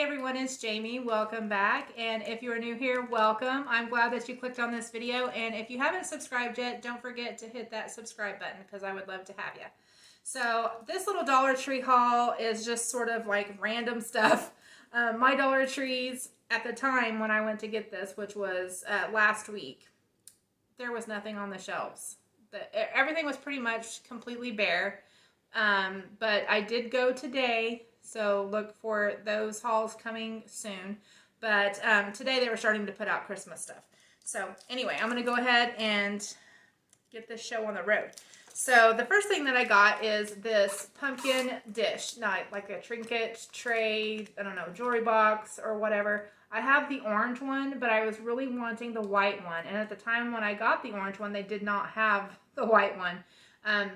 everyone, it's Jamie. Welcome back. And if you are new here, welcome. I'm glad that you clicked on this video. And if you haven't subscribed yet, don't forget to hit that subscribe button because I would love to have you. So this little Dollar Tree haul is just sort of like random stuff. My Dollar Trees at the time when I went to get this, which was last week, there was nothing on the shelves. Everything was pretty much completely bare. But I did go today, so look for those hauls coming soon. But today they were starting to put out Christmas stuff. So anyway, I'm going to go ahead and get this show on the road. So the first thing that I got is this pumpkin dish, not like a trinket tray, I don't know, jewelry box or whatever. I have the orange one, but I was really wanting the white one. And at the time when I got the orange one, they did not have the white one.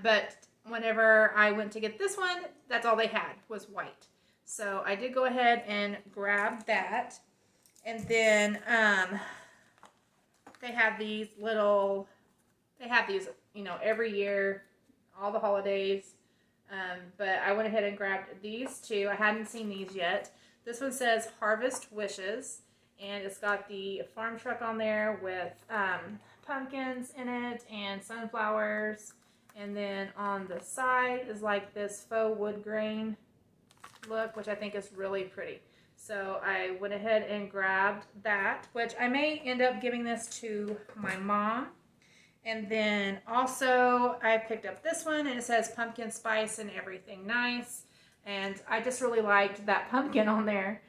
But whenever I went to get this one, that's all they had was white. So I did go ahead and grab that. And then they have these little, you know, every year, all the holidays. But I went ahead and grabbed these two. I hadn't seen these yet. This one says Harvest Wishes, and it's got the farm truck on there with pumpkins in it and sunflowers. And then on the side is like this faux wood grain look, which I think is really pretty. So I went ahead and grabbed that, which I may end up giving this to my mom. And then also I picked up this one, and it says pumpkin spice and everything nice. And I just really liked that pumpkin on there.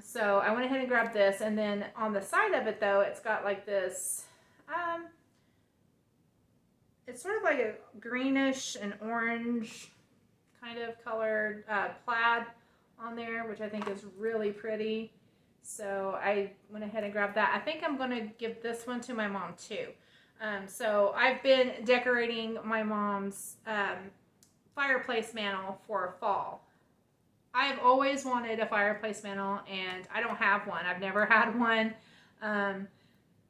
So I went ahead and grabbed this. And then on the side of it, though, it's got like this, it's sort of like a greenish and orange kind of colored plaid on there, which I think is really pretty. So I went ahead and grabbed that. I think I'm going to give this one to my mom too. So I've been decorating my mom's fireplace mantle for fall. I have always wanted a fireplace mantle, and I don't have one. I've never had one,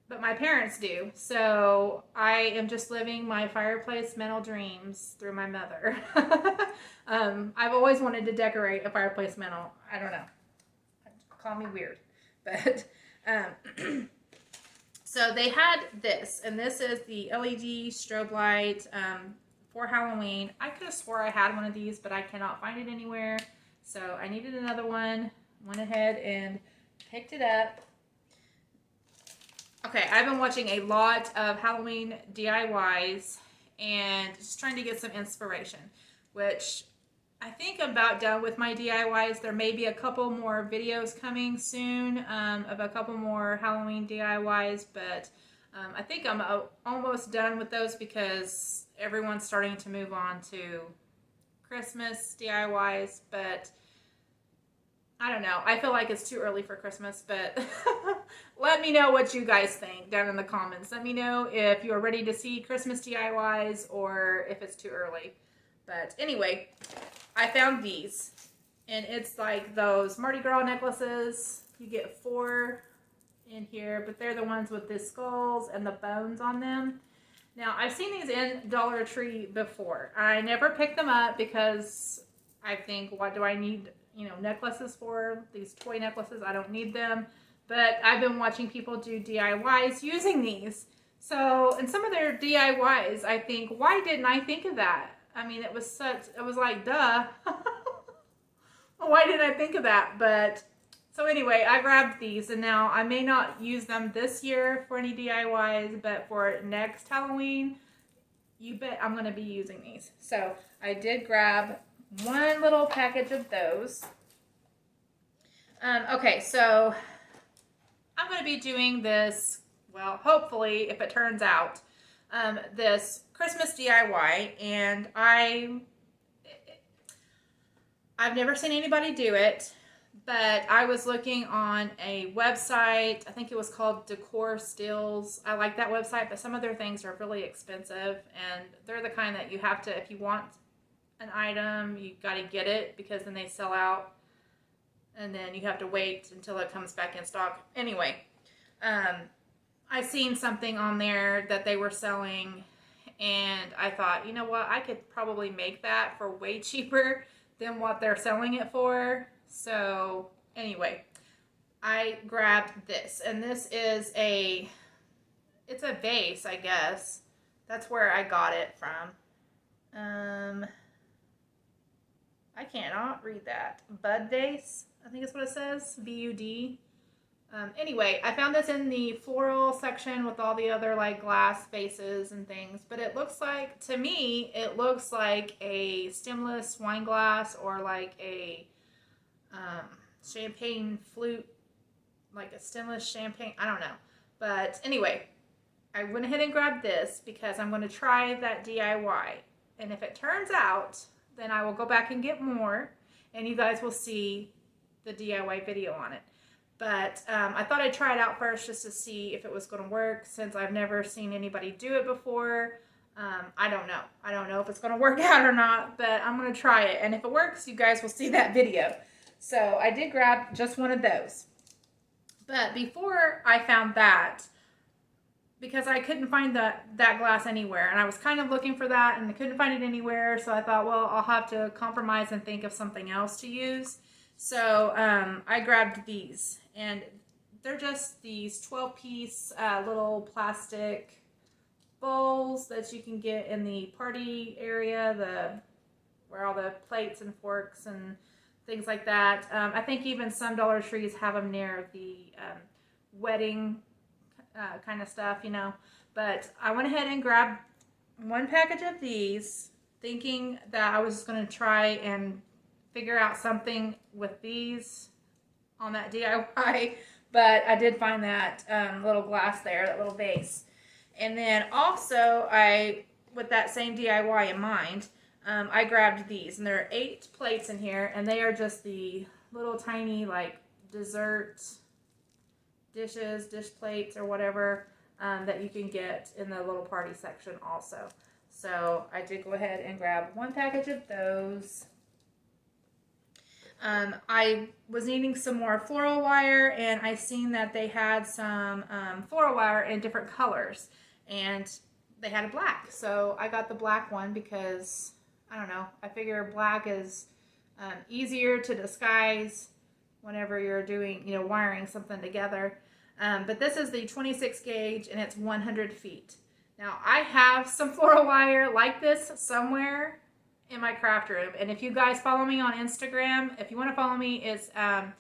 but my parents do. So I am just living my fireplace mantle dreams through my mother. I've always wanted to decorate a fireplace mantle. I don't know. Call me weird, but so they had this, and this is the LED strobe light for Halloween. I could have swore I had one of these, but I cannot find it anywhere. So I needed another one. Went ahead and picked it up. Okay, I've been watching a lot of Halloween DIYs and just trying to get some inspiration, which I think I'm about done with my DIYs. There may be a couple more videos coming soon of a couple more Halloween DIYs, but I think I'm almost done with those because everyone's starting to move on to Christmas DIYs, but I don't know. I feel like it's too early for Christmas, but let me know what you guys think down in the comments. Let me know if you're ready to see Christmas DIYs or if it's too early. But anyway, I found these, and it's like those Mardi Gras necklaces. You get 4 in here, but they're the ones with the skulls and the bones on them. Now, I've seen these in Dollar Tree before. I never picked them up because I think, what do I need, you know, necklaces for? These toy necklaces, I don't need them. But I've been watching people do DIYs using these. So, in some of their DIYs, I think, why didn't I think of that? I mean, it was like, duh. Why didn't I think of that? But, so anyway, I grabbed these, and now I may not use them this year for any DIYs, but for next Halloween, you bet I'm going to be using these. So I did grab one little package of those. Okay, so I'm going to be doing this, well, hopefully, if it turns out, this Christmas DIY, and I've never seen anybody do it. But I was looking on a website, I think it was called Decor Stills. I like that website, but some of their things are really expensive, and they're the kind that you have to, if you want an item, you got to get it, because then they sell out, and then you have to wait until it comes back in stock. Anyway, I seen something on there that they were selling, and I thought, you know what, I could probably make that for way cheaper than what they're selling it for. So Anyway, I grabbed this, and this is it's a vase, I guess. That's where I got it from. I cannot read that. Bud vase, I think is what it says. B-U-D. Anyway, I found this in the floral section with all the other like glass vases and things, but it looks like, to me, it looks like a stemless wine glass or like a champagne flute, like a stemless champagne, I don't know. But anyway, I went ahead and grabbed this because I'm going to try that DIY. And if it turns out, then I will go back and get more, and you guys will see the DIY video on it. But I thought I'd try it out first just to see if it was going to work, since I've never seen anybody do it before. I don't know. I don't know if it's going to work out or not, but I'm going to try it. And if it works, you guys will see that video. So I did grab just one of those. But before I found that, because I couldn't find that glass anywhere, and I was kind of looking for that and I couldn't find it anywhere, so I thought, well, I'll have to compromise and think of something else to use. So I grabbed these, and they're just these 12-piece little plastic bowls that you can get in the party area, where all the plates and forks and things like that. I think even some Dollar Trees have them near the wedding kind of stuff, you know. But I went ahead and grabbed one package of these, thinking that I was just going to try and figure out something with these on that DIY. But I did find that little glass there, that little vase. And then also, with that same DIY in mind, I grabbed these. And there are 8 plates in here, and they are just the little tiny, like, dessert dishes, dish plates, or whatever that you can get in the little party section also. So I did go ahead and grab one package of those. I was needing some more floral wire, and I seen that they had some floral wire in different colors, and they had a black. So I got the black one because, I don't know, I figure black is easier to disguise whenever you're doing, you know, wiring something together. But this is the 26 gauge, and it's 100 feet. Now, I have some floral wire like this somewhere in my craft room. And if you guys follow me on Instagram, if you want to follow me, it's at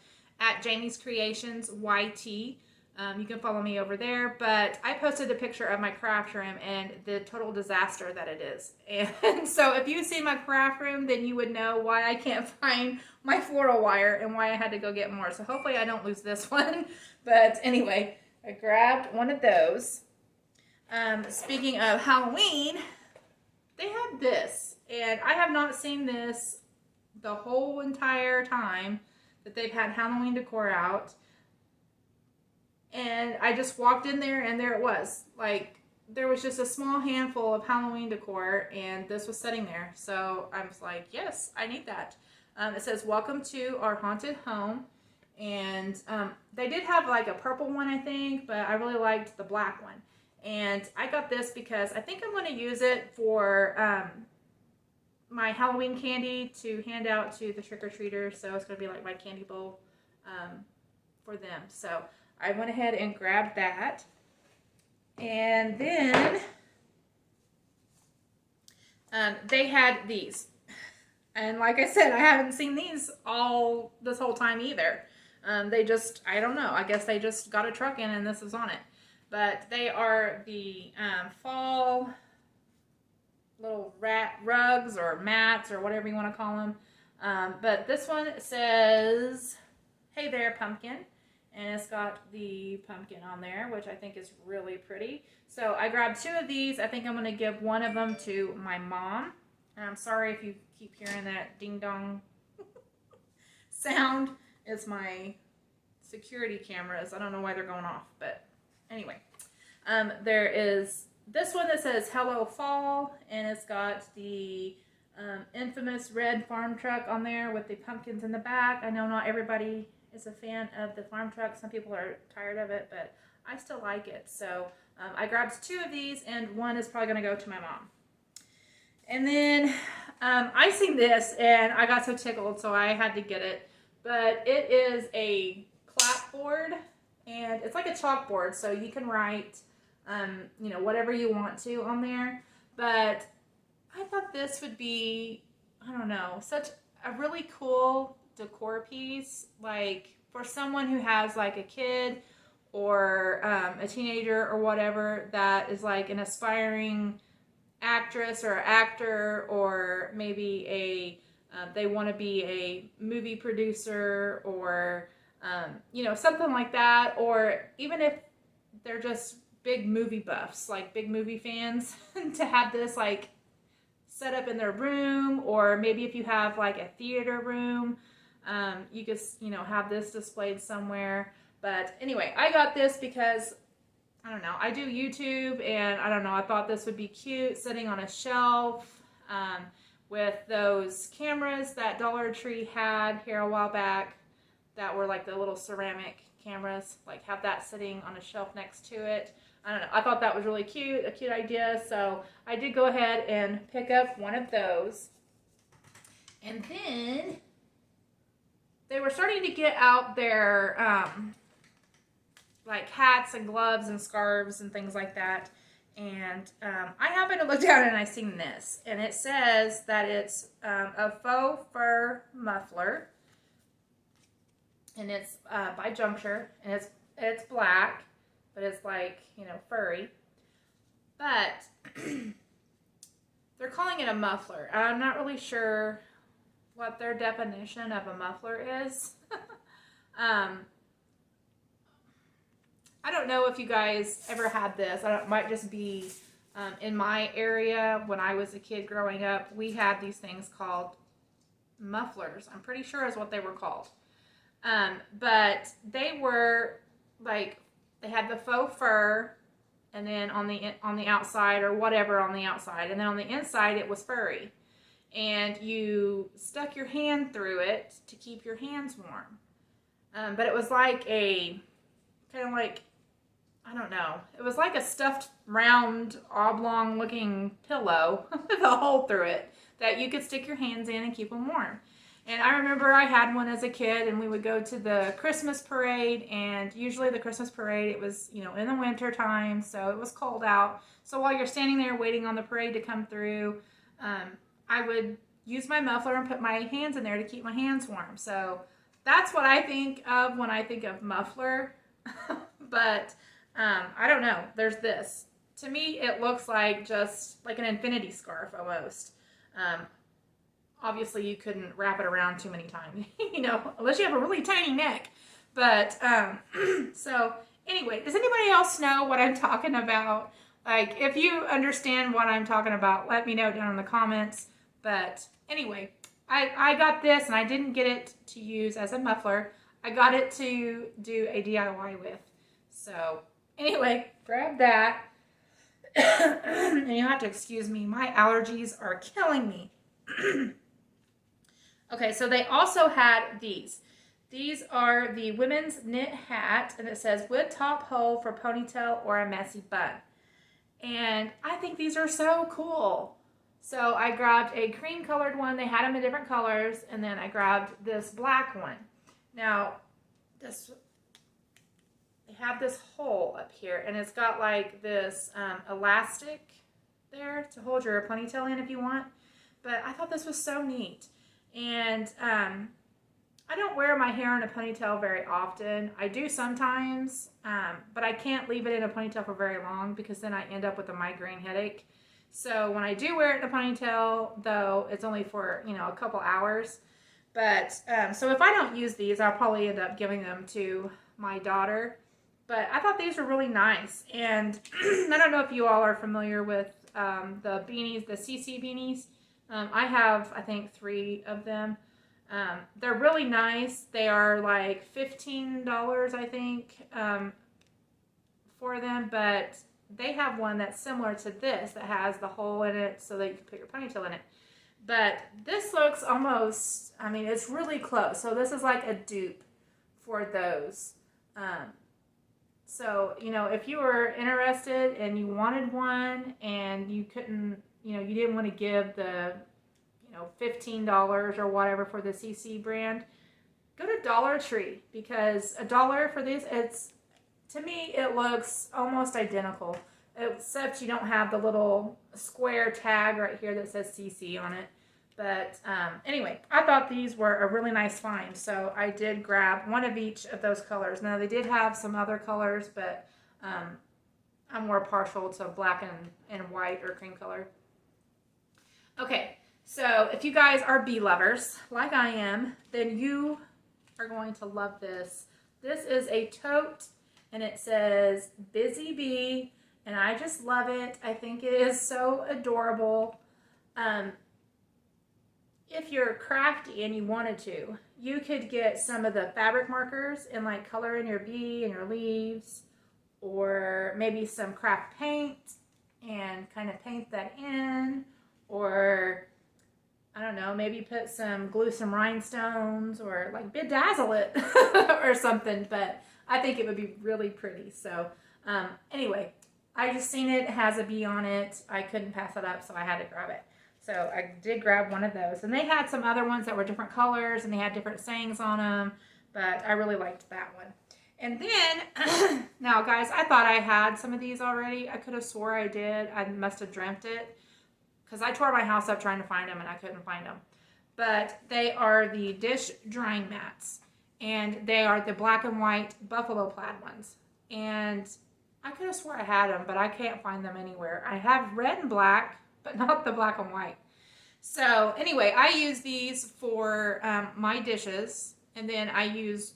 Jamie's Creations YT. You can follow me over there. But I posted a picture of my craft room and the total disaster that it is. And so if you see my craft room, then you would know why I can't find my floral wire and why I had to go get more. So hopefully I don't lose this one. But anyway, I grabbed one of those. Speaking of Halloween, they had this. And I have not seen this the whole entire time that they've had Halloween decor out. And I just walked in there, and there it was. Like, there was just a small handful of Halloween decor, and this was sitting there. So I was like, yes, I need that. It says, welcome to our haunted home. And they did have like a purple one, I think, but I really liked the black one. And I got this because I think I'm going to use it for my Halloween candy to hand out to the trick-or-treaters. So it's going to be like my candy bowl for them. So I went ahead and grabbed that. And then they had these. And like I said, I haven't seen these this whole time either. They just, I don't know, I guess they just got a truck in and this was on it. But they are the fall little rugs or mats or whatever you want to call them. But this one says, hey there, pumpkin. And it's got the pumpkin on there, which I think is really pretty. So I grabbed 2 of these. I think I'm going to give one of them to my mom. And I'm sorry if you keep hearing that ding-dong sound. It's my security cameras. I don't know why they're going off, but anyway. There is this one that says Hello Fall, and it's got the infamous red farm truck on there with the pumpkins in the back. I know not everybody is a fan of the farm truck. Some people are tired of it, but I still like it. So I grabbed 2 of these, and one is probably going to go to my mom. And then I seen this, and I got so tickled, so I had to get it. but it is a clapboard, and it's like a chalkboard, so you can write, you know, whatever you want to on there. But I thought this would be, I don't know, such a really cool decor piece, like for someone who has like a kid or a teenager or whatever that is like an aspiring actress or actor, or maybe they want to be a movie producer, or you know, something like that. Or even if they're just big movie buffs, like big movie fans, to have this like set up in their room. Or maybe if you have like a theater room, you could, you know, have this displayed somewhere. But anyway, I got this because, I don't know, I do YouTube, and I don't know, I thought this would be cute sitting on a shelf with those cameras that Dollar Tree had here a while back that were like the little ceramic cameras, like have that sitting on a shelf next to it. I don't know, I thought that was really cute, a cute idea, so I did go ahead and pick up one of those. And then they were starting to get out their like hats and gloves and scarves and things like that. And I happened to look down and I seen this, and it says that it's a faux fur muffler, and it's by Juncture, and it's black, but it's like, you know, furry. But they're calling it a muffler. I'm not really sure what their definition of a muffler is. I don't know if you guys ever had this. It might just be in my area when I was a kid growing up. We had these things called mufflers. I'm pretty sure is what they were called. But they were like, they had the faux fur, and then on the outside, or whatever on the outside, and then on the inside it was furry. And you stuck your hand through it to keep your hands warm. But it was like a, kind of like, I don't know, it was like a stuffed, round, oblong looking pillow with a hole through it that you could stick your hands in and keep them warm. And I remember I had one as a kid, and we would go to the Christmas parade, and usually the Christmas parade, it was, you know, in the winter time, so it was cold out. So while you're standing there waiting on the parade to come through, I would use my muffler and put my hands in there to keep my hands warm. So that's what I think of when I think of muffler. But I don't know. There's this. To me, it looks like just like an infinity scarf almost. Obviously, you couldn't wrap it around too many times, you know, unless you have a really tiny neck. But so anyway, does anybody else know what I'm talking about? Like, if you understand what I'm talking about, let me know down in the comments. But anyway, I got this, and I didn't get it to use as a muffler. I got it to do a DIY with. So anyway, grab that. And you'll have to excuse me. My allergies are killing me. Okay, so they also had these. These are the women's knit hat, and it says with top hole for ponytail or a messy bun. And I think these are so cool. So I grabbed a cream colored one. They had them in different colors, and then I grabbed this black one. Now, they have this hole up here, and it's got like this elastic there to hold your ponytail in if you want. But I thought this was so neat. And I don't wear my hair in a ponytail very often. I do sometimes, but I can't leave it in a ponytail for very long because then I end up with a migraine headache. So when I do wear it in a ponytail, though, it's only for, you know, a couple hours. But so if I don't use these, I'll probably end up giving them to my daughter. But I thought these were really nice. And I don't know if you all are familiar with the beanies, the CC beanies. I have, I think, 3 of them. They're really nice. They are like $15, I think, for them. But they have one that's similar to this that has the hole in it so that you can put your ponytail in it. But this looks almost, I mean, it's really close. So this is like a dupe for those. So, you know, if you were interested and you wanted one and you couldn't, you know, you didn't want to give the, you know, $15 or whatever for the CC brand, go to Dollar Tree, because $1 for these, to me, it looks almost identical, except you don't have the little square tag right here that says CC on it. But anyway, I thought these were a really nice find, so I did grab one of each of those colors. Now, they did have some other colors, but I'm more partial to black and white or cream color. Okay, so if you guys are bee lovers, like I am, then you are going to love this. This is a tote, and it says Busy Bee, and I just love it. I think it is so adorable. If you're crafty and you wanted to, you could get some of the fabric markers and like color in your bee and your leaves, or maybe some craft paint and kind of paint that in, or I don't know, maybe put glue some rhinestones, or like bedazzle it or something. But I think it would be really pretty. So anyway, I just seen it has a bee on it. I couldn't pass it up, so I had to grab it. So I did grab one of those. And they had some other ones that were different colors, and they had different sayings on them, but I really liked that one. And then, now guys, I thought I had some of these already. I could have swore I did. I must have dreamt it, because I tore my house up trying to find them, and I couldn't find them. But they are the dish drying mats, and they are the black and white buffalo plaid ones. And I could have swore I had them, but I can't find them anywhere. I have red and black, but not the black and white. So anyway, I use these for my dishes, and then I use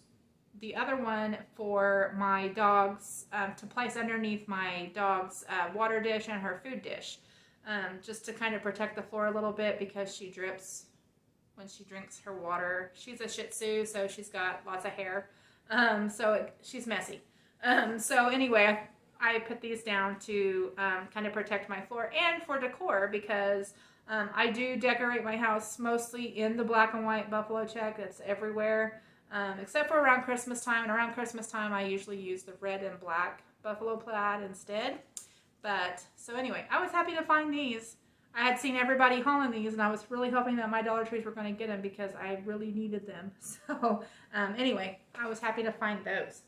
the other one for my dogs, to place underneath my dog's water dish and her food dish, just to kind of protect the floor a little bit, because she drips when she drinks her water. She's a Shih Tzu, so she's got lots of hair, she's messy. So anyway, I put these down to kind of protect my floor, and for decor, because I do decorate my house mostly in the black and white buffalo check. It's everywhere, except for around Christmas time. And around Christmas time, I usually use the red and black buffalo plaid instead. But so anyway, I was happy to find these. I had seen everybody hauling these, and I was really hoping that my Dollar Trees were going to get them, because I really needed them. So anyway, I was happy to find those.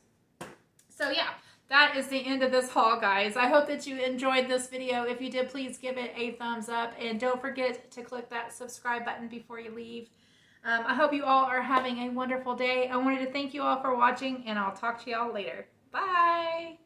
So yeah, that is the end of this haul, guys. I hope that you enjoyed this video. If you did, please give it a thumbs up, and don't forget to click that subscribe button before you leave. I hope you all are having a wonderful day. I wanted to thank you all for watching, and I'll talk to you all later. Bye!